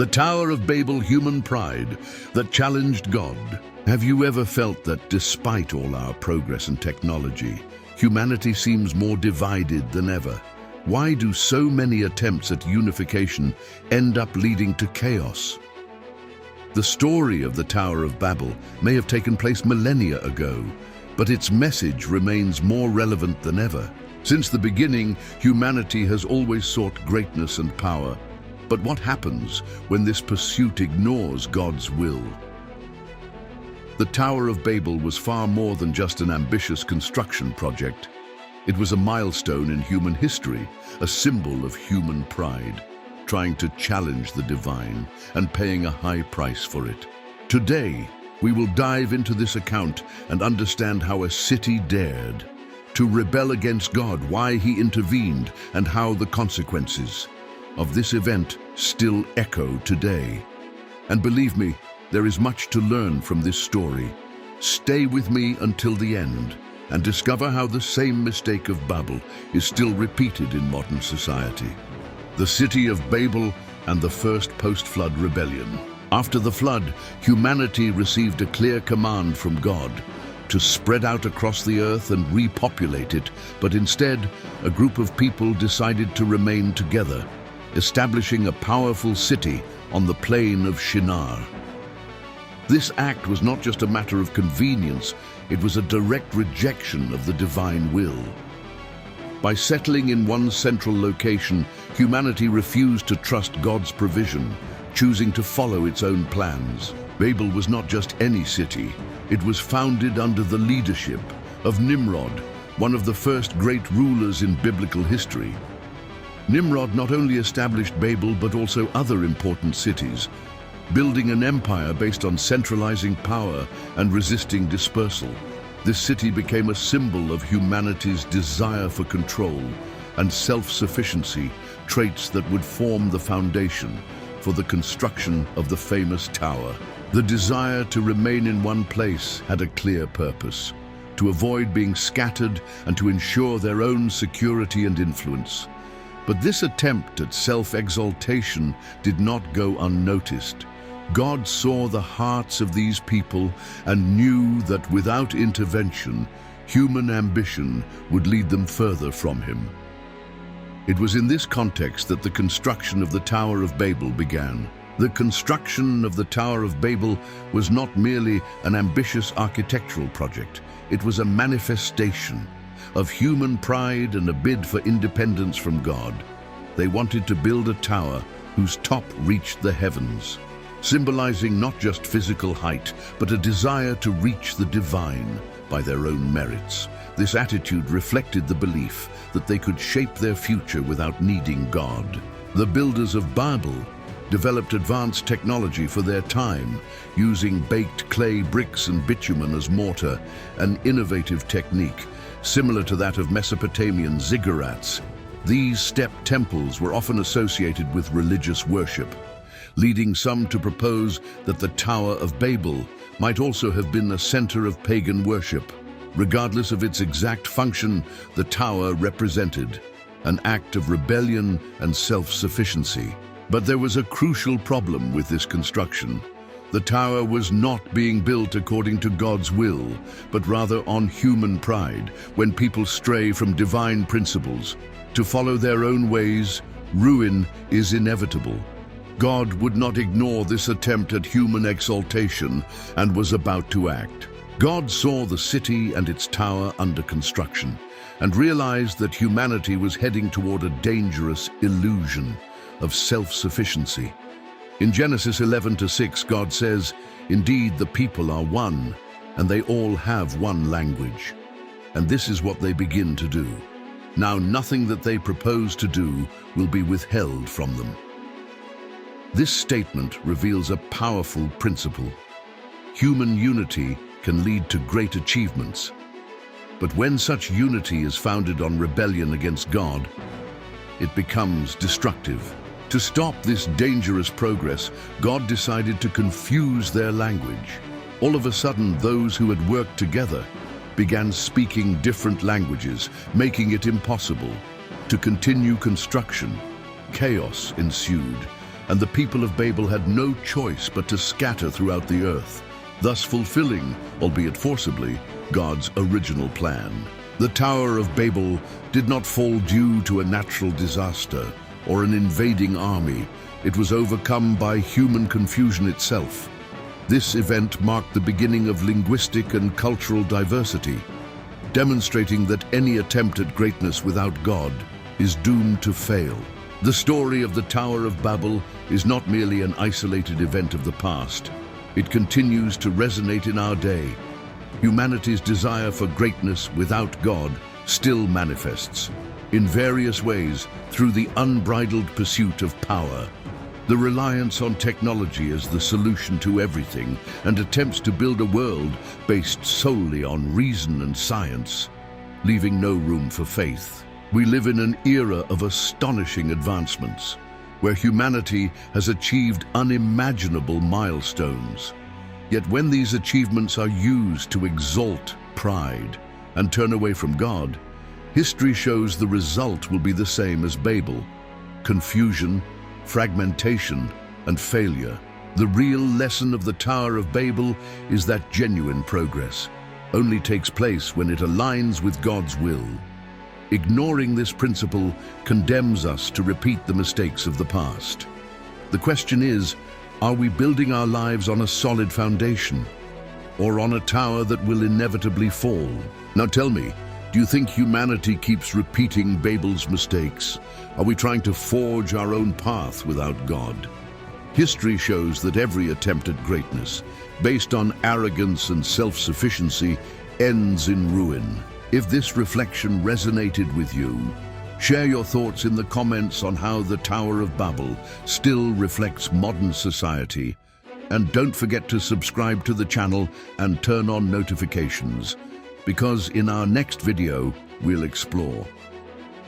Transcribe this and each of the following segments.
The Tower of Babel, human pride that challenged God. Have you ever felt that despite all our progress and technology, humanity seems more divided than ever? Why do so many attempts at unification end up leading to chaos? The story of the Tower of Babel may have taken place millennia ago, but its message remains more relevant than ever. Since the beginning, humanity has always sought greatness and power. But what happens when this pursuit ignores God's will? The Tower of Babel was far more than just an ambitious construction project. It was a milestone in human history, a symbol of human pride, trying to challenge the divine and paying a high price for it. Today, we will dive into this account and understand how a city dared to rebel against God, why he intervened, and how the consequences of this event still echo today. And believe me, there is much to learn from this story. Stay with me until the end and discover how the same mistake of Babel is still repeated in modern society. The city of Babel and the first post-flood rebellion. After the flood, humanity received a clear command from God to spread out across the earth and repopulate it, but instead, a group of people decided to remain together, establishing a powerful city on the plain of Shinar. This act was not just a matter of convenience, it was a direct rejection of the divine will. By settling in one central location, humanity refused to trust God's provision, choosing to follow its own plans. Babel was not just any city. It was founded under the leadership of Nimrod, one of the first great rulers in biblical history. Nimrod not only established Babel but also other important cities, building an empire based on centralizing power and resisting dispersal. This city became a symbol of humanity's desire for control and self-sufficiency, traits that would form the foundation for the construction of the famous tower. The desire to remain in one place had a clear purpose: to avoid being scattered and to ensure their own security and influence. But this attempt at self-exaltation did not go unnoticed. God saw the hearts of these people and knew that without intervention, human ambition would lead them further from him. It was in this context that the construction of the Tower of Babel began. The construction of the Tower of Babel was not merely an ambitious architectural project. It was a manifestation of human pride and a bid for independence from God. They wanted to build a tower whose top reached the heavens, symbolizing not just physical height, but a desire to reach the divine by their own merits. This attitude reflected the belief that they could shape their future without needing God. The builders of Babel developed advanced technology for their time, using baked clay bricks and bitumen as mortar, an innovative technique similar to that of Mesopotamian ziggurats. These step temples were often associated with religious worship, leading some to propose that the Tower of Babel might also have been a center of pagan worship. Regardless of its exact function, the tower represented an act of rebellion and self-sufficiency. But there was a crucial problem with this construction. The tower was not being built according to God's will, but rather on human pride. When people stray from divine principles to follow their own ways, ruin is inevitable. God would not ignore this attempt at human exaltation and was about to act. God saw the city and its tower under construction and realized that humanity was heading toward a dangerous illusion of self-sufficiency. In Genesis 11:6, God says, "Indeed, the people are one, and they all have one language." And this is what they begin to do. Now, nothing that they propose to do will be withheld from them. This statement reveals a powerful principle. Human unity can lead to great achievements. But when such unity is founded on rebellion against God, it becomes destructive. To stop this dangerous progress, God decided to confuse their language. All of a sudden, those who had worked together began speaking different languages, making it impossible to continue construction. Chaos ensued, and the people of Babel had no choice but to scatter throughout the earth, thus fulfilling, albeit forcibly, God's original plan. The Tower of Babel did not fall due to a natural disaster or an invading army. It was overcome by human confusion itself. This event marked the beginning of linguistic and cultural diversity, demonstrating that any attempt at greatness without God is doomed to fail. The story of the Tower of Babel is not merely an isolated event of the past. It continues to resonate in our day. Humanity's desire for greatness without God still manifests, in various ways, through the unbridled pursuit of power. The reliance on technology as the solution to everything, and attempts to build a world based solely on reason and science, leaving no room for faith. We live in an era of astonishing advancements, where humanity has achieved unimaginable milestones. Yet when these achievements are used to exalt pride and turn away from God, history shows the result will be the same as Babel: confusion, fragmentation, and failure. The real lesson of the Tower of Babel is that genuine progress only takes place when it aligns with God's will. Ignoring this principle condemns us to repeat the mistakes of the past. The question is, are we building our lives on a solid foundation, or on a tower that will inevitably fall? Now tell me, do you think humanity keeps repeating Babel's mistakes? Are we trying to forge our own path without God? History shows that every attempt at greatness, based on arrogance and self-sufficiency, ends in ruin. If this reflection resonated with you, share your thoughts in the comments on how the Tower of Babel still reflects modern society. And don't forget to subscribe to the channel and turn on notifications, because in our next video, we'll explore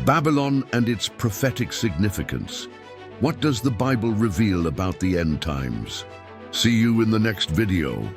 Babylon and its prophetic significance. What does the Bible reveal about the end times? See you in the next video.